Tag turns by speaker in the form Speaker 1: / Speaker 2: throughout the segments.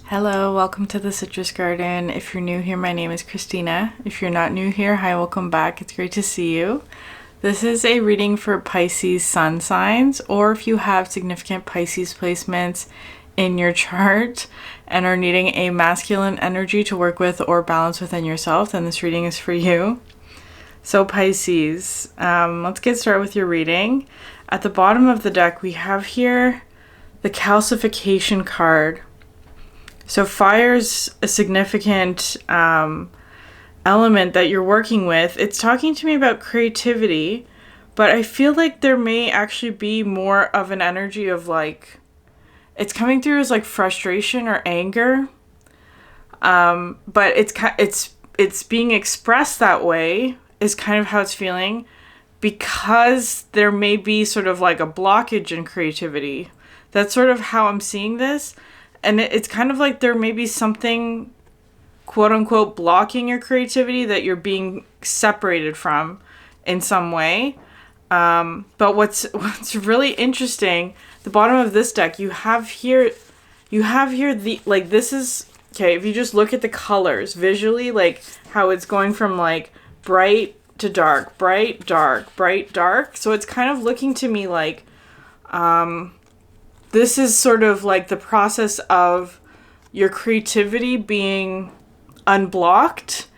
Speaker 1: Hello, welcome to the Citrus Garden. If you're new here, my name is Christina. If you're not new here, hi, welcome back. It's great to see you. This is a reading for Pisces sun signs, or if you have significant Pisces placements in your chart and are needing a masculine energy to work with or balance within yourself, then this reading is for you. So Pisces, let's get started with your reading. At the bottom of the deck, we have here the calcification card. So fire's a significant element that you're working with. It's talking to me about creativity, but I feel like there may actually be more of an energy of like, it's coming through as like frustration or anger. But it's being expressed that way is kind of how it's feeling, because there may be sort of like a blockage in creativity. That's sort of how I'm seeing this. And it's kind of like there may be something, quote unquote, blocking your creativity that you're being separated from in some way. But what's really interesting, the bottom of this deck, you have here the, like, this is, okay, if you just look at the colors visually, like how it's going from like bright to dark, bright, dark, bright, dark. So it's kind of looking to me like, this is sort of like the process of your creativity being unblocked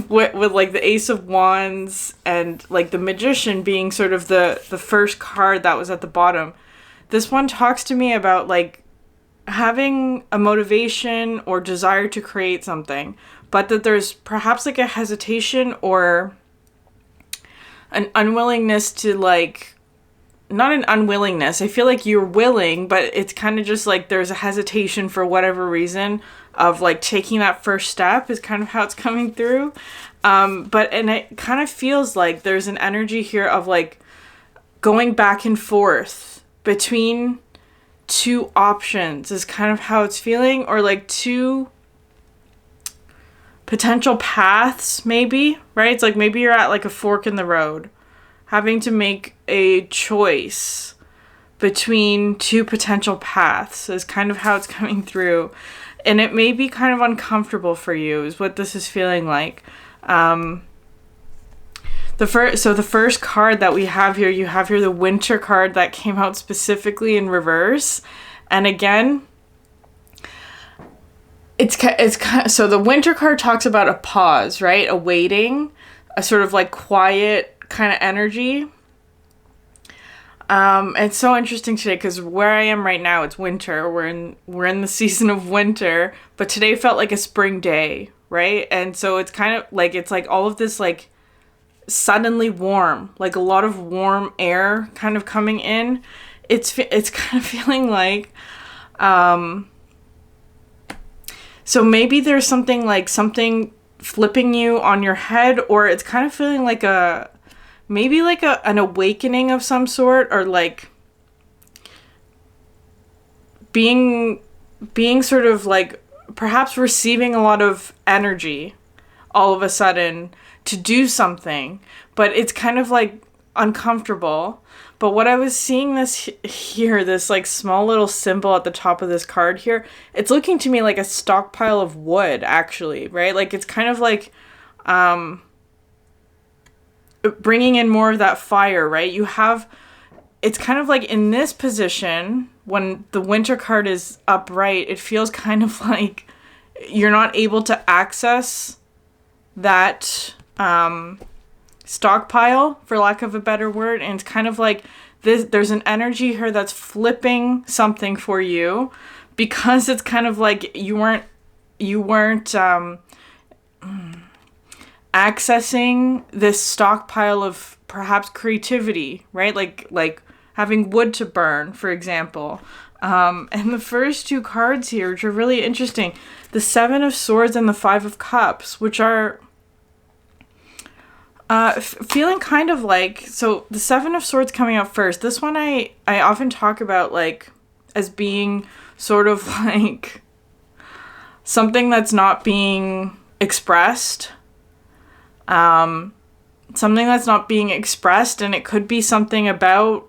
Speaker 1: with like the Ace of Wands and like the Magician being sort of the first card that was at the bottom. This one talks to me about like having a motivation or desire to create something, but that there's perhaps like a hesitation or an unwillingness to like, not an unwillingness. I feel like you're willing, but it's kind of just like there's a hesitation for whatever reason of like taking that first step is kind of how it's coming through. And it kind of feels like there's an energy here of like going back and forth between two options is kind of how it's feeling, or like two potential paths maybe, right? It's like maybe you're at like a fork in the road, having to make a choice between two potential paths is kind of how it's coming through. And it may be kind of uncomfortable for you is what this is feeling like. The first card that we have here, you have here the Winter card that came out specifically in reverse. And again, so the Winter card talks about a pause, right? A waiting, a sort of like quiet kind of energy. It's so interesting today because where I am right now, it's winter. We're in the season of winter, but today felt like a spring day, right? And so it's kind of like, it's like all of this like suddenly warm, like a lot of warm air kind of coming in. It's kind of feeling like, so maybe there's something flipping you on your head, or it's kind of feeling like an awakening of some sort, or like being sort of like perhaps receiving a lot of energy all of a sudden to do something, but it's kind of like uncomfortable. But what I was seeing this like small little symbol at the top of this card here, it's looking to me like a stockpile of wood, actually, right? Like it's kind of like bringing in more of that fire, right? It's kind of like in this position, when the Winter card is upright, it feels kind of like you're not able to access that stockpile, for lack of a better word. And it's kind of like there's an energy here that's flipping something for you, because it's kind of like you weren't accessing this stockpile of perhaps creativity, right? Like having wood to burn, for example. And the first two cards here, which are really interesting, the Seven of Swords and the Five of Cups, which are feeling kind of like, so the Seven of Swords coming out first. This one I often talk about like as being sort of like something that's not being expressed. Something that's not being expressed, and it could be something about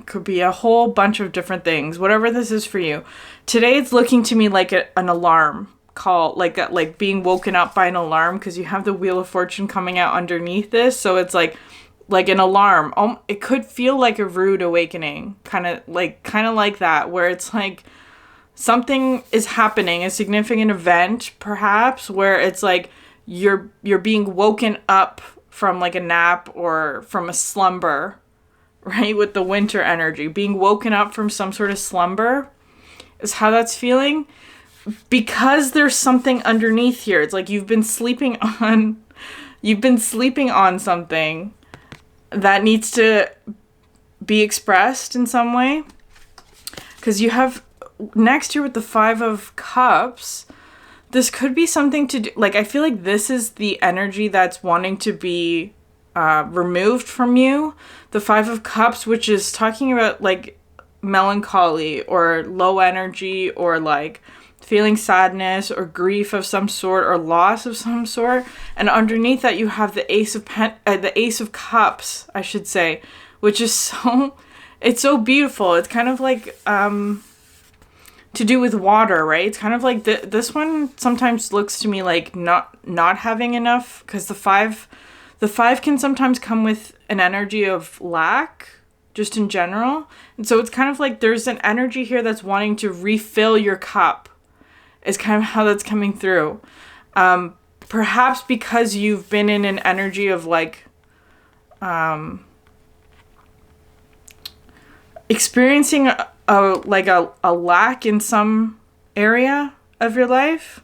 Speaker 1: Could be a whole bunch of different things, whatever this is for you. Today it's looking to me like an alarm call, like being woken up by an alarm, because you have the Wheel of Fortune coming out underneath this. So it's like an alarm. It could feel like a rude awakening, kind of like that, where it's like something is happening, a significant event perhaps, where it's like you're being woken up from like a nap or from a slumber, right? With the winter energy, being woken up from some sort of slumber is how that's feeling, because there's something underneath here. It's like you've been sleeping on something that needs to be expressed in some way. Because you have next here with the 5 of Cups, this could be something to do, like, I feel like this is the energy that's wanting to be removed from you. The 5 of Cups, which is talking about like melancholy or low energy, or like feeling sadness or grief of some sort, or loss of some sort. And underneath that you have the Ace of Cups, I should say, which is it's so beautiful. It's kind of like to do with water, right? It's kind of like this one sometimes looks to me like not having enough, because the five can sometimes come with an energy of lack, just in general. And so it's kind of like there's an energy here that's wanting to refill your cup, is kind of how that's coming through. Perhaps because you've been in an energy of like experiencing a lack in some area of your life.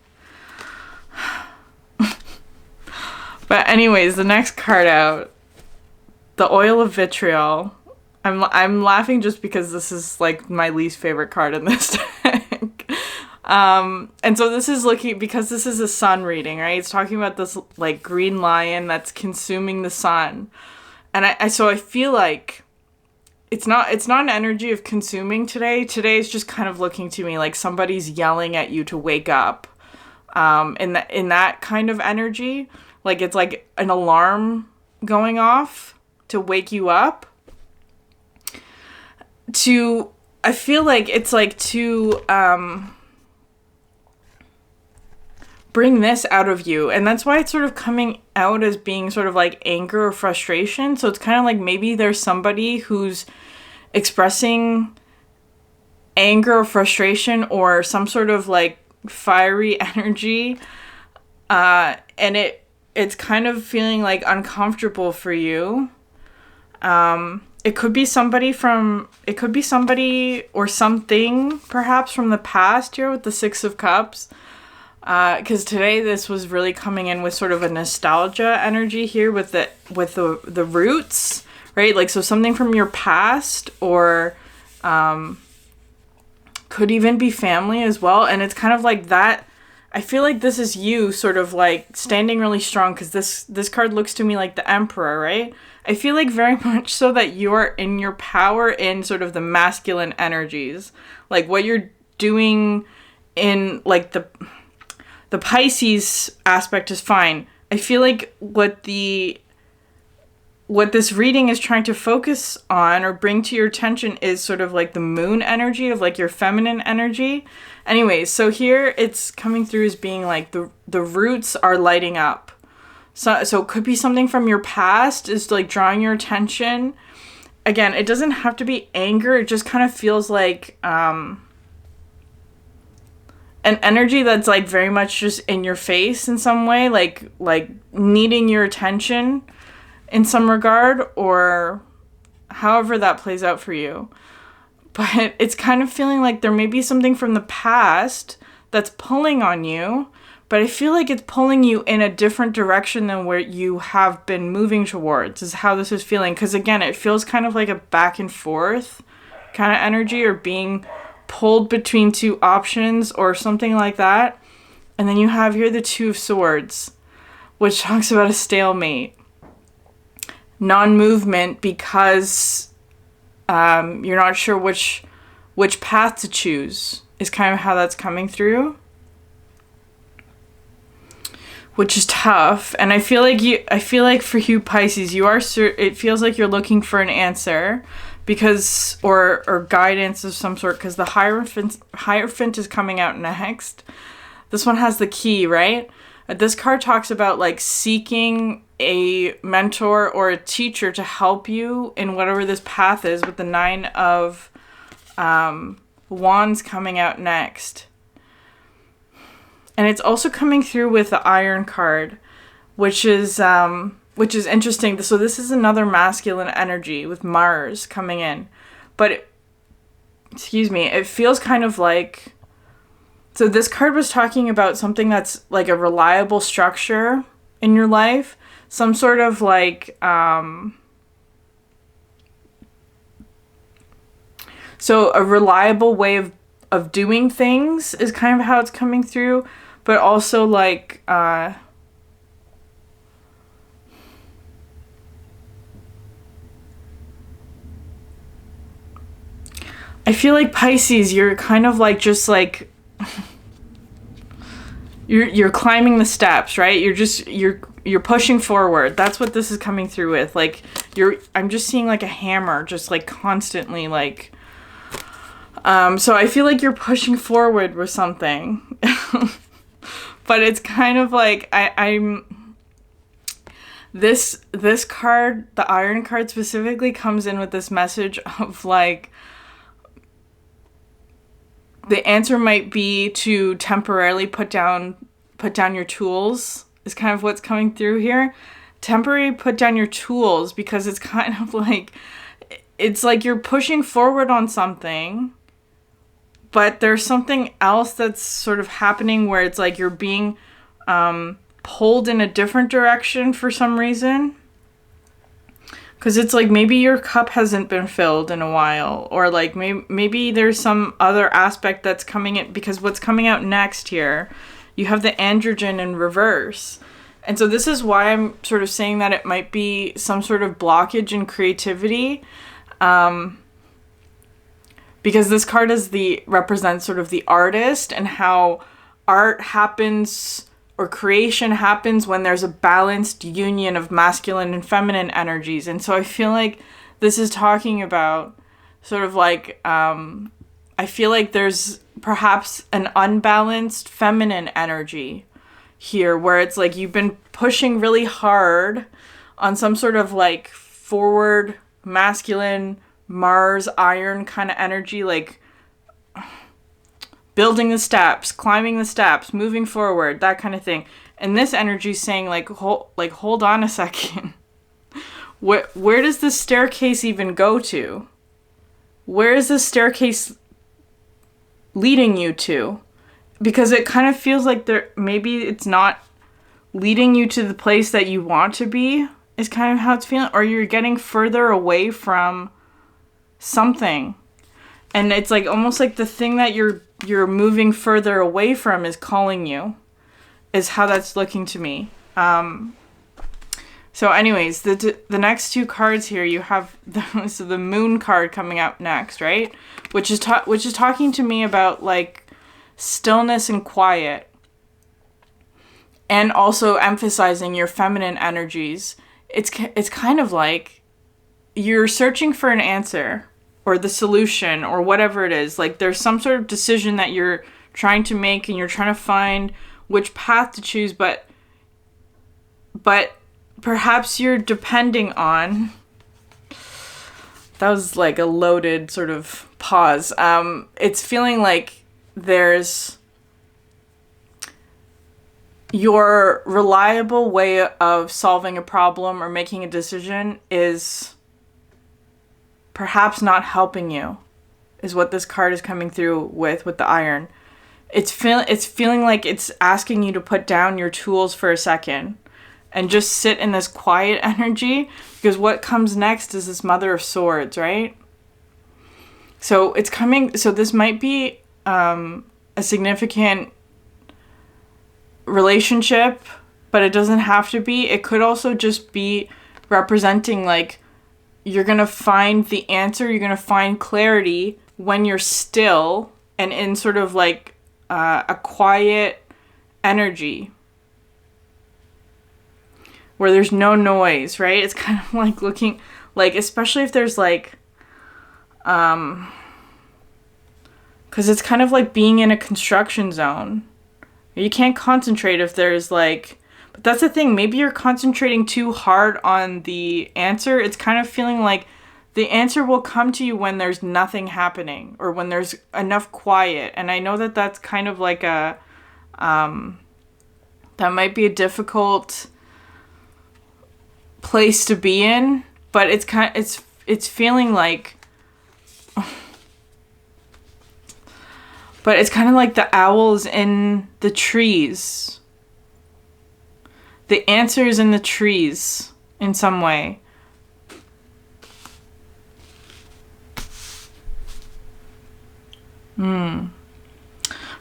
Speaker 1: But anyways, the next card out, the Oil of Vitriol. I'm laughing just because this is like my least favorite card in this deck. And so this is because this is a sun reading, right? It's talking about this like green lion that's consuming the sun. And I feel like it's not an energy of consuming today. Today is just kind of looking to me like somebody's yelling at you to wake up. In that kind of energy, like it's like an alarm going off to wake you up. I feel like it's like to bring this out of you. And that's why it's sort of coming out as being sort of like anger or frustration. So it's kind of like maybe there's somebody who's expressing anger or frustration or some sort of like fiery energy. And it's kind of feeling like uncomfortable for you. It could be somebody or something perhaps from the past here with the 6 of Cups. Because today this was really coming in with sort of a nostalgia energy here with the roots, right? Like, so something from your past, or could even be family as well. And it's kind of like that. I feel like this is you sort of like standing really strong, because this card looks to me like the Emperor, right? I feel like very much so that you're in your power in sort of the masculine energies. Like what you're doing in like the Pisces aspect is fine. I feel like what this reading is trying to focus on or bring to your attention is sort of like the moon energy of like your feminine energy. Anyways, so here it's coming through as being like the roots are lighting up. So it could be something from your past is like drawing your attention. Again, it doesn't have to be anger. It just kind of feels like an energy that's like very much just in your face in some way, like needing your attention in some regard, or however that plays out for you. But it's kind of feeling like there may be something from the past that's pulling on you, but I feel like it's pulling you in a different direction than where you have been moving towards, is how this is feeling. Because again, it feels kind of like a back and forth kind of energy, or being pulled between two options or something like that. And then you have here the 2 of Swords, which talks about a stalemate. Non-movement because you're not sure which path to choose is kind of how that's coming through, which is tough. And I feel like for you Pisces, it feels like you're looking for an answer, because, or guidance of some sort, because the Hierophant is coming out next. This one has the key, right? This card talks about like seeking a mentor or a teacher to help you in whatever this path is, with the 9 of Wands coming out next. And it's also coming through with the Iron card, which is interesting. So this is another masculine energy with Mars coming in. But, it feels kind of like... So this card was talking about something that's like a reliable structure in your life. Some sort of like... So a reliable way of doing things is kind of how it's coming through. But also like... I feel like Pisces, you're kind of like just like... You're climbing the steps, right? You're pushing forward. That's what this is coming through with. Like I'm just seeing like a hammer, just like constantly like. So I feel like you're pushing forward with something, but it's kind of like I'm. This card, the Iron card specifically, comes in with this message of like. The answer might be to temporarily put down your tools, is kind of what's coming through here. Temporarily put down your tools, because it's kind of like, it's like you're pushing forward on something, but there's something else that's sort of happening where it's like you're being pulled in a different direction for some reason. Because it's like maybe your cup hasn't been filled in a while, or like maybe there's some other aspect that's coming in, because what's coming out next here, you have the androgen in reverse. And so this is why I'm sort of saying that it might be some sort of blockage in creativity. Because this card represents sort of the artist, and how art happens, or creation happens, when there's a balanced union of masculine and feminine energies. And so I feel like this is talking about sort of like, I feel like there's perhaps an unbalanced feminine energy here, where it's like you've been pushing really hard on some sort of like forward masculine Mars Iron kind of energy, like building the steps, climbing the steps, moving forward, that kind of thing. And this energy is saying like hold on a second. Where does this staircase even go to? Where is this staircase leading you to? Because it kind of feels like maybe it's not leading you to the place that you want to be, is kind of how it's feeling. Or you're getting further away from something. And it's like almost like the thing that you're moving further away from is calling you, is how that's looking to me. So anyways, the next 2 cards here, you have the Moon card coming out next, right? Which is talking to me about like stillness and quiet, and also emphasizing your feminine energies. It's kind of like you're searching for an answer, or the solution, or whatever it is. Like there's some sort of decision that you're trying to make, and you're trying to find which path to choose, but perhaps you're depending on... That was like a loaded sort of pause. It's feeling like there's your reliable way of solving a problem or making a decision is perhaps not helping you, is what this card is coming through with the Iron. It's feeling like it's asking you to put down your tools for a second and just sit in this quiet energy, because what comes next is this Mother of Swords, right? So it's coming, so this might be a significant relationship, but it doesn't have to be. It could also just be representing like you're going to find the answer, you're going to find clarity when you're still and in sort of like a quiet energy where there's no noise, right? It's kind of like looking like, especially if there's like, Because it's kind of like being in a construction zone. You can't concentrate if there's like... But that's the thing. Maybe you're concentrating too hard on the answer. It's kind of feeling like the answer will come to you when there's nothing happening or when there's enough quiet. And I know that that's kind of like a... that might be a difficult place to be in. But it's feeling like... But it's kind of like the owls in the trees. The answer is in the trees in some way.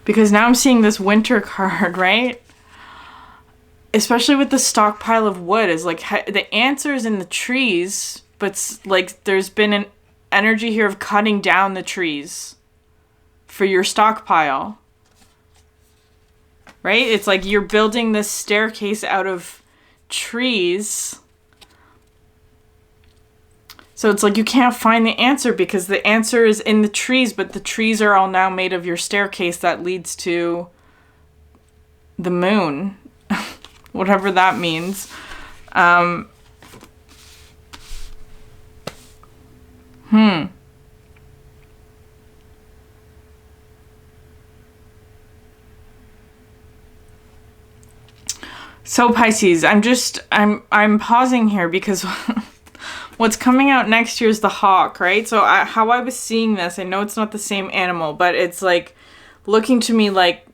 Speaker 1: Because now I'm seeing this winter card, right? Especially with the stockpile of wood, is like the answer is in the trees, but like there's been an energy here of cutting down the trees for your stockpile, right? It's like you're building this staircase out of trees. So it's like you can't find the answer because the answer is in the trees, but the trees are all now made of your staircase that leads to the moon, whatever that means. So Pisces, I'm pausing here because what's coming out next year is the hawk, right? So how I was seeing this, I know it's not the same animal, but it's like looking to me like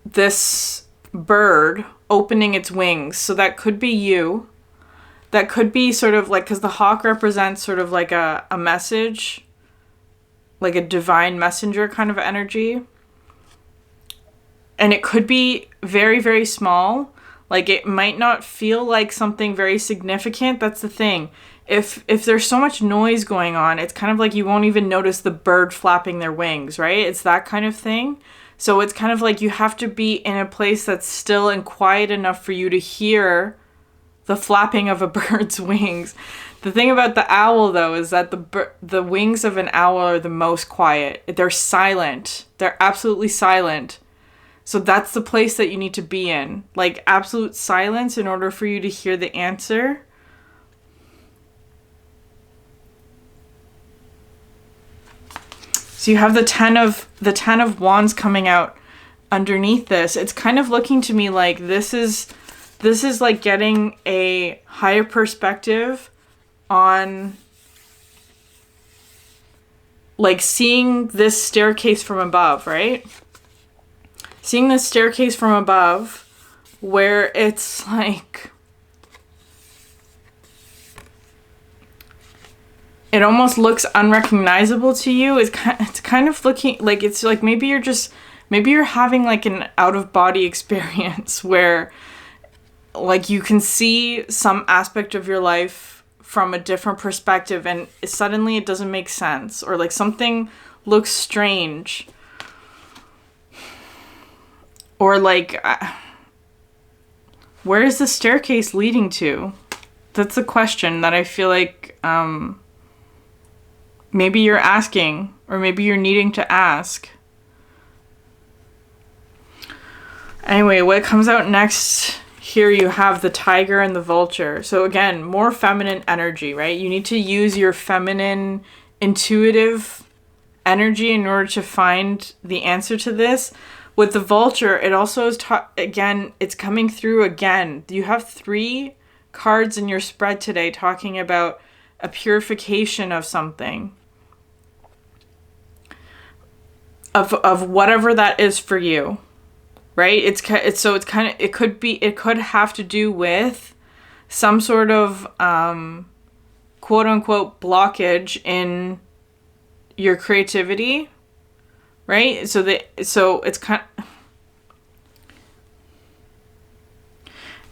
Speaker 1: this bird opening its wings. So that could be you. That could be sort of like, because the hawk represents sort of like a message, like a divine messenger kind of energy. And it could be very, very small. Like it might not feel like something very significant. That's the thing. If there's so much noise going on, it's kind of like you won't even notice the bird flapping their wings, right? It's that kind of thing. So it's kind of like you have to be in a place that's still and quiet enough for you to hear the flapping of a bird's wings. The thing about the owl, though, is that the wings of an owl are the most quiet. They're silent. They're absolutely silent. So that's the place that you need to be in. Like absolute silence in order for you to hear the answer. So you have the 10 of wands coming out underneath this. It's kind of looking to me like this is like getting a higher perspective on like seeing this staircase from above, right? Seeing this staircase from above where it's like it almost looks unrecognizable to you. It's kind of looking like it's like maybe you're having like an out-of-body experience where like you can see some aspect of your life from a different perspective and suddenly it doesn't make sense, or like something looks strange, or like where is the staircase leading to? That's the question that I feel like maybe you're asking, or maybe you're needing to ask. Anyway, what comes out next, here you have the tiger and the vulture. So again, more feminine energy, right? You need to use your feminine, intuitive energy in order to find the answer to this. With the vulture, it also is, again, it's coming through again. You have 3 cards in your spread today talking about a purification of something. Of whatever that is for you. Right? It could have to do with some sort of quote unquote blockage in your creativity, right? So it's kind of,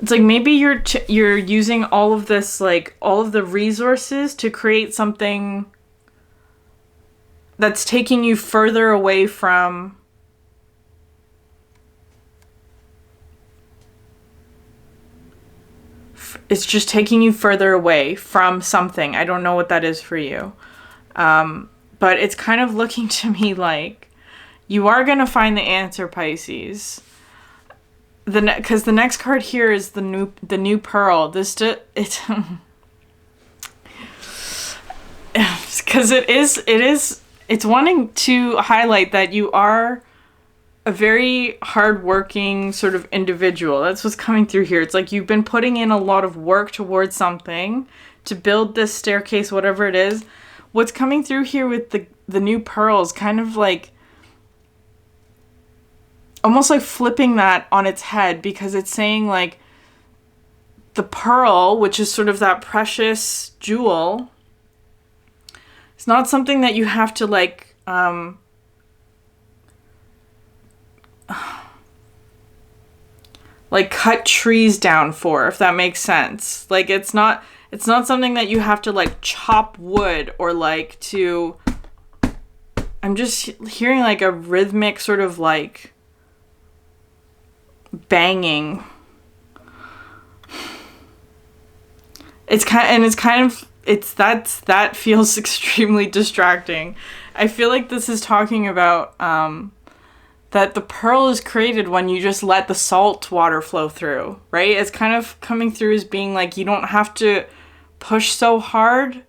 Speaker 1: it's like maybe you're using all of this, like all of the resources to create something that's taking you further away from it's just taking you further away from something. I don't know what that is for you. But it's kind of looking to me like you are going to find the answer, Pisces. Because the next card here is the new pearl. Because it's wanting to highlight that you are a very hardworking sort of individual. That's what's coming through here. It's like you've been putting in a lot of work towards something to build this staircase, whatever it is. What's coming through here with the new pearls, kind of like, almost like flipping that on its head, because it's saying like the pearl, which is sort of that precious jewel, it's not something that you have to like, like cut trees down for, if that makes sense. Like it's not something that you have to like chop wood or like to, I'm just hearing like a rhythmic sort of like banging. That feels extremely distracting. I feel like this is talking about that the pearl is created when you just let the salt water flow through, right? It's kind of coming through as being like you don't have to push so hard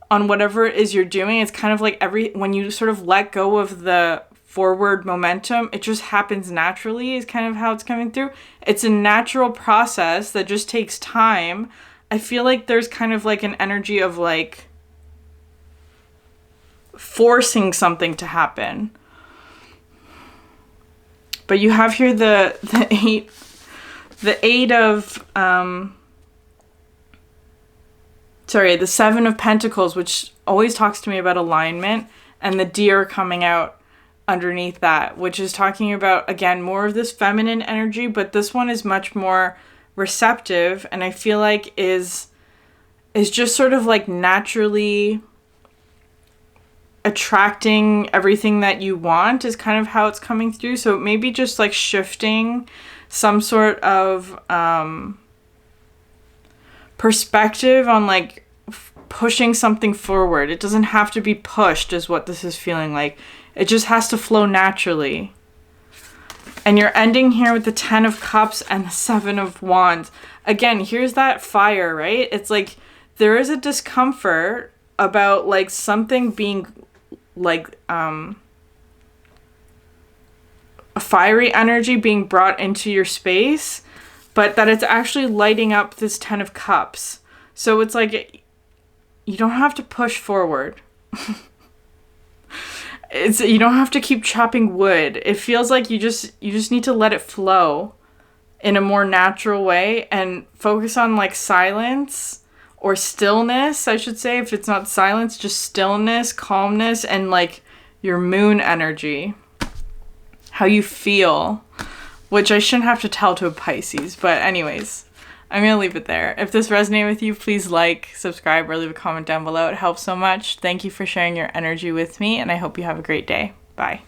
Speaker 1: on whatever it is you're doing. It's kind of like when you sort of let go of the forward momentum, it just happens naturally, is kind of how it's coming through. It's a natural process that just takes time. I feel like there's kind of like an energy of like forcing something to happen. But you have here the Seven of Pentacles, which always talks to me about alignment, and the deer coming out underneath that, which is talking about, again, more of this feminine energy, but this one is much more receptive, and I feel like is just sort of like naturally attracting everything that you want, is kind of how it's coming through. So maybe just like shifting some sort of perspective on like pushing something forward. It doesn't have to be pushed, is what this is feeling like. It just has to flow naturally. And you're ending here with the 10 of Cups and the 7 of Wands. Again, here's that fire, right? It's like there is a discomfort about like something being like a fiery energy being brought into your space, but that it's actually lighting up this 10 of Cups. So it's like you don't have to push forward. You don't have to keep chopping wood. It feels like you just need to let it flow in a more natural way and focus on like silence or stillness, I should say. If it's not silence, just stillness, calmness, and like your moon energy, how you feel, which I shouldn't have to tell to a Pisces. But anyways, I'm going to leave it there. If this resonated with you, please like, subscribe, or leave a comment down below. It helps so much. Thank you for sharing your energy with me, and I hope you have a great day. Bye.